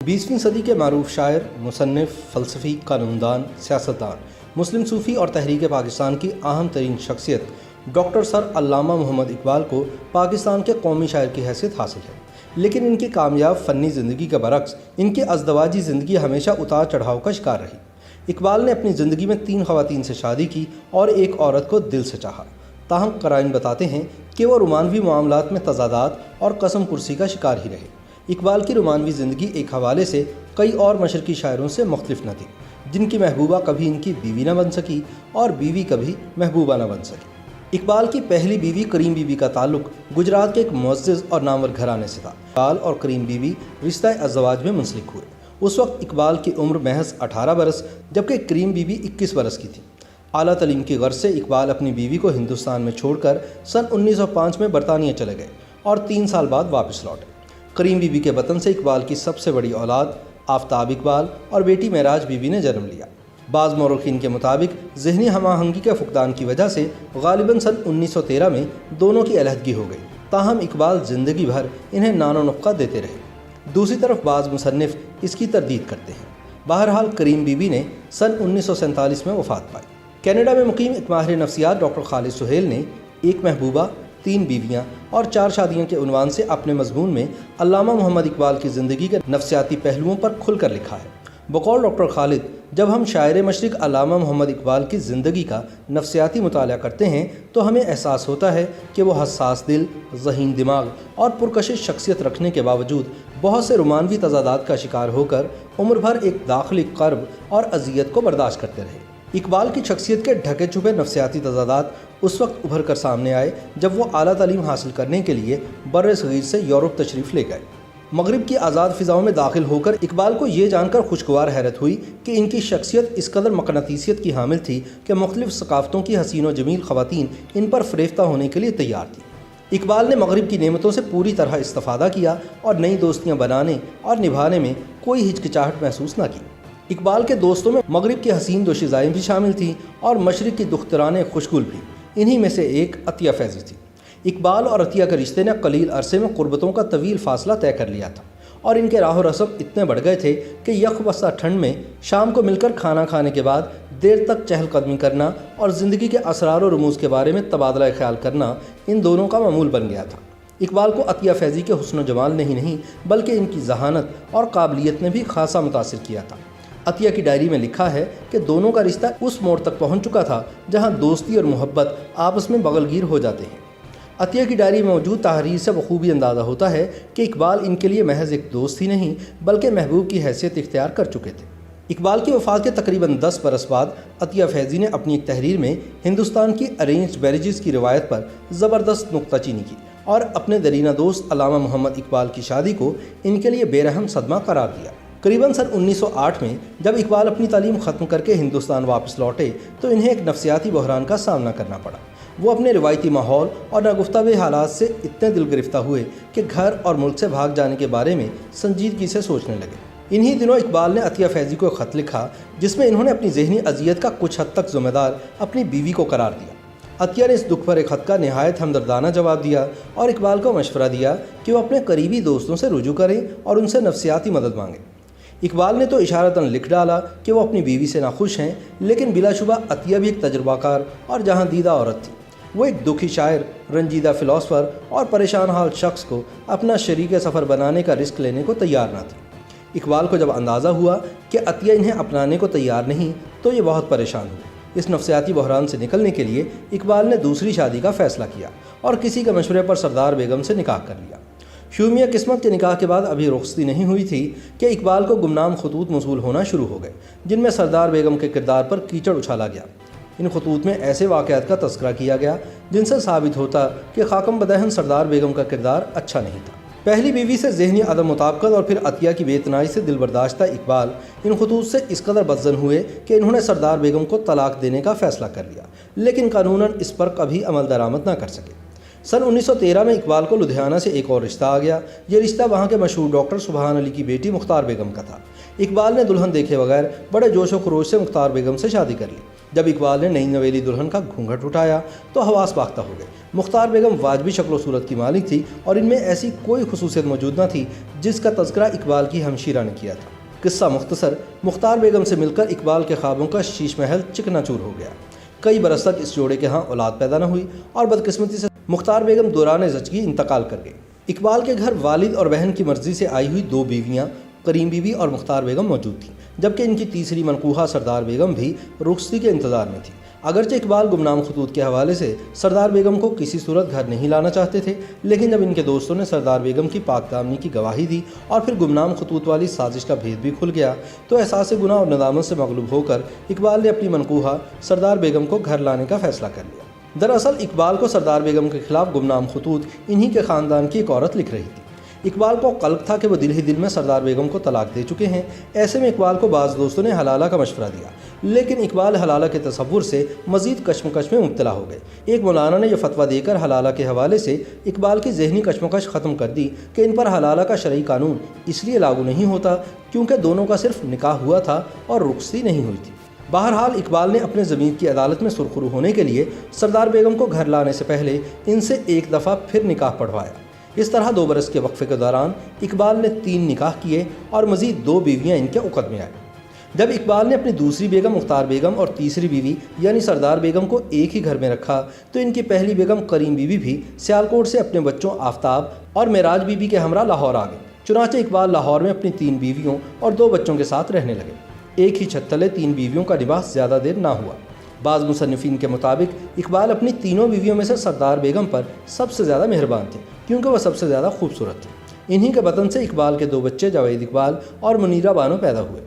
20वीं सदी के मारूफ शायर, मुसन्निफ, फ़लसफ़ी, कानूनदान, सियासतदान, मुस्लिम सूफ़ी और तहरीक पाकिस्तान की अहम तरीन शख्सियत डॉक्टर सर अल्लामा मोहम्मद इकबाल को पाकिस्तान के कौमी शायर की हैसियत हासिल है। लेकिन इनकी कामयाब फ़नी ज़िंदगी के बरक्स इनकी अज़दवाजी ज़िंदगी हमेशा उतार चढ़ाव का शिकार रही। इकबाल ने अपनी ज़िंदगी में 3 ख़वातीन से शादी की और एक औरत को दिल से चाहा। ताहम क़राइन बताते हैं कि वो रोमानवी मामलात में तज़ादात और कसम कुर्सी का शिकार ही रहे। इकबाल की रोमानवी ज़िंदगी एक हवाले से कई और मशरक़ी शायरों से मुख्तलिफ न थी, जिनकी महबूबा कभी इनकी बीवी न बन सकी और बीवी कभी महबूबा न बन सकी। इकबाल की पहली बीवी करीम बीबी का ताल्लुक़ गुजरात के एक मुअज़्ज़िज़ और नामवर घराने से था। इकबाल और करीम बीबी रिश्ता अज़वाज में मुंसलिक हुए। उस वक्त इकबाल की उम्र महज 18 बरस जबकि करीम बीबी 21 बरस की थी। आला तालीम की गर्ज से इकबाल अपनी बीवी को हिंदुस्तान में छोड़कर सन 1905 में बरतानिया चले गए और 3 साल बाद वापस लौटे। करीम बीबी के वतन से इकबाल की सबसे बड़ी औलाद आफ्ताब इकबाल और बेटी महराज बीबी ने जन्म लिया। बाज़ मौरख़ीन के मुताबिक ज़हनी हमाहंगी के फुक़दान की वजह से गालिबन सन 1913 में दोनों की अलहदगी हो गई। ताहम इकबाल ज़िंदगी भर इन्हें नानो नुक्का देते रहे। दूसरी तरफ बाज़ मुसन्निफ़ इसकी तरदीद करते हैं। बहरहाल करीम बीबी ने सन 1947 में वफ़ात पाई। कनाडा में मुकीम एक माहिर नफ्सियात डॉक्टर खालिद सुहेल ने एक महबूबा, 3 बीवियाँ और 4 शादियों के उन्वान से अपने मज़मून में अल्लामा मोहम्मद इकबाल की ज़िंदगी के नफ्सियाती पहलुओं पर खुलकर लिखा है। बकौल डॉक्टर खालिद, जब हम शायर मशरिक़ अल्लामा मोहम्मद इकबाल की ज़िंदगी का नफ्सियाती मुताला करते हैं तो हमें एहसास होता है कि वो हसास दिल, ज़हीन दिमाग और पुरकशिश शख्सियत रखने के बावजूद बहुत से रोमानवी तज़ादात का शिकार होकर उम्र भर एक दाखिली कर्ब और अजियत को बर्दाश्त करते रहे। इकबाल की शख्सियत के ढके छुपे नफ्सियाती तज़ादात उस वक्त उभर कर सामने आए जब वो आला तालीम हासिल करने के लिए बर्र-ए-सग़ीर से यूरोप तशरीफ़ ले गए। मगरिब की आज़ाद फ़िज़ाओं में दाखिल होकर इकबाल को ये जानकर खुशगवार हैरत हुई कि इनकी शख्सियत इस कदर मक़नातीसियत की हामिल थी कि मुख्तलिफ़ सकाफ़तों की हसीन व जमील ख़वातीन इन पर फ़रेफ्ता होने के लिए तैयार थी। इकबाल ने मगरिब की नेमतों से पूरी तरह इस्तिफ़ादा किया और नई दोस्तियाँ बनाने और निभाने में कोई हिचकिचाहट महसूस न की। इकबाल के दोस्तों में मगरिब की हसीन दोशीज़ाएँ भी शामिल थीं और मशरिक़ की दुख्तराने खुशगुल भी। इन्हीं में से एक अतिया फैज़ी थी। इकबाल और अतिया के रिश्ते ने कलील अरसे में क़ुर्बतों का तवील फ़ासला तय कर लिया था और इनके राह रस्म इतने बढ़ गए थे कि यकबसा ठंड में शाम को मिलकर खाना खाने के बाद देर तक चहलकदमी करना और ज़िंदगी के असरार और रमूज़ के बारे में तबादला ख्याल करना इन दोनों का मामूल बन गया था। इकबाल को अतिया फैज़ी के हुस्न जमाल ने ही नहीं बल्कि इनकी ज़हानत और काबिलियत ने भी खासा मुतासिर किया था। अतिया की डायरी में लिखा है कि दोनों का रिश्ता उस मोड़ तक पहुंच चुका था जहां दोस्ती और मोहब्बत आपस में बगलगीर हो जाते हैं। अतिया की डायरी में मौजूद तहरीर से बखूबी अंदाज़ा होता है कि इकबाल इनके लिए महज एक दोस्त ही नहीं बल्कि महबूब की हैसियत इख्तियार कर चुके थे। इकबाल की वफ़ात के तकरीबन 10 बरस बाद अतिया फैज़ी ने अपनी एक तहरीर में हिंदुस्तान की अरेंज्ड मैरिजेज़ की रिवायत पर ज़बरदस्त नुक्ताचीनी की और अपने दरीना दोस्त अल्लामा मोहम्मद इकबाल की शादी को इनके लिए बेरहम सदमा करार दिया। करीबन सन 1908 में जब इकबाल अपनी तालीम ख़त्म करके हिंदुस्तान वापस लौटे तो इन्हें एक नफ्सियाती बहरान का सामना करना पड़ा। वो अपने रिवायती माहौल और नागुफ्तावे हालात से इतने दिल गिरफ्ता हुए कि घर और मुल्क से भाग जाने के बारे में संजीदगी से सोचने लगे। इन्हीं दिनों इकबाल ने अतिया फैज़ी को ख़त लिखा जिसमें इन्होंने अपनी ज़हनी अजियत का कुछ हद तक ज़िम्मेदार अपनी बीवी को करार दिया। अतिया ने इस दुख भरे ख़त का नहायत हमदर्दाना जवाब दिया और इकबाल को मशवरा दिया कि वो अपने करीबी दोस्तों से रुजू करें और उनसे नफ्सियाती मदद मांगें। इकबाल ने तो इशारतन लिख डाला कि वो अपनी बीवी से नाखुश हैं, लेकिन बिलाशुबा अतिया भी एक तजुर्बाकार और जहां दीदा औरत थी। वो एक दुखी शायर, रंजीदा फ़िलासफ़र और परेशान हाल शख्स को अपना शरीक सफ़र बनाने का रिस्क लेने को तैयार न थी। इकबाल को जब अंदाज़ा हुआ कि अतिया इन्हें अपनाने को तैयार नहीं तो ये बहुत परेशान हुए। इस नफ्सियाती बहरान से निकलने के लिए इकबाल ने दूसरी शादी का फ़ैसला किया और किसी के मशवरे पर सरदार बेगम से निकाह कर लिया। शूमिया किस्मत के निकाह के बाद अभी रुखसती नहीं हुई थी कि इकबाल को गुमनाम खतूत मौसूल होना शुरू हो गए जिनमें सरदार बेगम के किरदार पर कीचड़ उछाला गया। इन खतूत में ऐसे वाक़यात का तज़किरा किया गया जिनसे साबित होता कि खाकम बदहन सरदार बेगम का किरदार अच्छा नहीं था। पहली बीवी से ज़हनी अदम मुताबकत और फिर अतिया की बेतनाई से दिल बर्दाश्ता इकबाल इन खतूत से इस कदर बदज़न हुए कि इन्होंने सरदार बेगम को तलाक देने का फ़ैसला कर लिया, लेकिन कानूनन इस पर कभी अमल दरामद न कर सके। सन 1913 में इकबाल को लुधियाना से एक और रिश्ता आ गया। ये रिश्ता वहाँ के मशहूर डॉक्टर सुबहान अली की बेटी मुख्तार बेगम का था। इकबाल ने दुल्हन देखे बगैर बड़े जोश व खरोश से मुख्तार बेगम से शादी कर ली। जब इकबाल ने नई नवेली दुल्हन का घूंघट उठाया तो हवास बाख्ता हो गए। मुख्तार बेगम वाजबी शक्ल सूरत की मालिक थी और इनमें ऐसी कोई खुसूसियत मौजूद न थी जिसका तज़किरा इकबाल की हमशीरा ने किया था। किस्सा मुख्तसर, मुख्तार बेगम से मिलकर इकबाल के ख्वाबों का शीश महल चिकनाचूर हो गया। कई बरस तक इस जोड़े के यहाँ औलाद पैदा न हुई और बदकिस्मती से मुख्तार बेगम दौरान ज़चगी इंतकाल कर गई। इकबाल के घर वालिद और बहन की मर्जी से आई हुई 2 बीवियाँ करीम बीबी और मुख्तार बेगम मौजूद थीं, जबकि इनकी तीसरी मनकूहा सरदार बेगम भी रुखसती के इंतज़ार में थी। अगरचे इकबाल गुमनाम खतूत के हवाले से सरदार बेगम को किसी सूरत घर नहीं लाना चाहते थे, लेकिन जब इनके दोस्तों ने सरदार बेगम की पाकदामनी की गवाही दी और फिर गुमनाम खतूत वाली साजिश का भेद भी खुल गया तो एहसास गुनाह और नदामत से मगलूब होकर इकबाल ने अपनी मनकूहा सरदार बेगम को घर लाने का फैसला कर लिया। दरअसल इकबाल को सरदार बेगम के खिलाफ गुमनाम खतूत इन्हीं के ख़ानदान की एक औरत लिख रही थी। इकबाल को कल्प था कि वो दिल ही दिल में सरदार बेगम को तलाक दे चुके हैं। ऐसे में इकबाल को बाज़ दोस्तों ने हलाला का मशवरा दिया, लेकिन इकबाल हलाला के तसव्वुर से मज़ीद कश्मकश में मुब्तला हो गए। एक मौलाना ने यह फतवा देकर हलाला के हवाले से इकबाल की ज़हनी कश्मकश ख़त्म कर दी कि इन पर हलाला का शरई कानून इसलिए लागू नहीं होता क्योंकि दोनों का सिर्फ निकाह हुआ था और रुखसती नहीं हुई थी। बहरहाल इकबाल ने अपने ज़मीर की अदालत में सुरखरू होने के लिए सरदार बेगम को घर लाने से पहले इनसे एक दफ़ा फिर निकाह पढ़वाया। इस तरह 2 बरस के वक्फे के दौरान इकबाल ने 3 निकाह किए और मज़ीद 2 बीवियाँ इनके उक़द में आई। जब इकबाल ने अपनी दूसरी बेगम मुख्तार बेगम और तीसरी बीवी यानी सरदार बेगम को एक ही घर में रखा तो इनकी पहली बेगम करीम बीवी भी सियालकोट से अपने बच्चों आफ्ताब और मेराज बीबी के हमरा लाहौर आ गई। चुनांचे इकबाल लाहौर में अपनी 3 बीवियों और 2 बच्चों के साथ रहने लगे। एक ही छत तले 3 बीवियों का निवास ज़्यादा देर ना हुआ। बाज़ मुसन्निफ़ीन के मुताबिक इकबाल अपनी तीनों बीवियों में से सरदार बेगम पर सबसे ज़्यादा मेहरबान थे क्योंकि वह सबसे ज़्यादा खूबसूरत थी। इन्हीं के बतन से इकबाल के 2 बच्चे जावेद इकबाल और मुनीरा बानो पैदा हुए।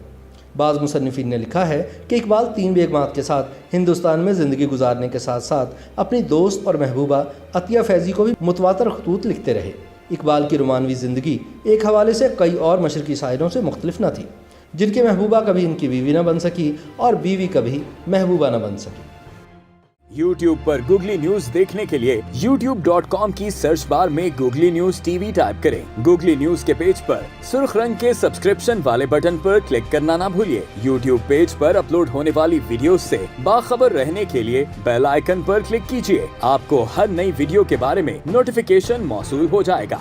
बाज़ मुसन्निफ़ीन ने लिखा है कि इकबाल 3 बेगमात के साथ हिंदुस्तान में ज़िंदगी गुजारने के साथ साथ अपनी दोस्त और महबूबा अतिया फैज़ी को भी मुतवातर खतूत लिखते रहे। इकबाल की रोमानवी ज़िंदगी एक हवाले से कई और मशरक़ी शायरों से मुख्तलिफ न थी, जिनकी महबूबा कभी इनकी बीवी न बन सकी और बीवी कभी महबूबा न बन सकी। YouTube पर गूगली न्यूज देखने के लिए youtube.com की सर्च बार में गूगली न्यूज टीवी टाइप करें। गूगली न्यूज के पेज पर सुर्ख रंग के सब्सक्रिप्शन वाले बटन पर क्लिक करना ना भूलिए। YouTube पेज पर अपलोड होने वाली वीडियोस से बाखबर रहने के लिए बेल आइकन पर क्लिक कीजिए। आपको हर नई वीडियो के बारे में नोटिफिकेशन मौसूल हो जाएगा।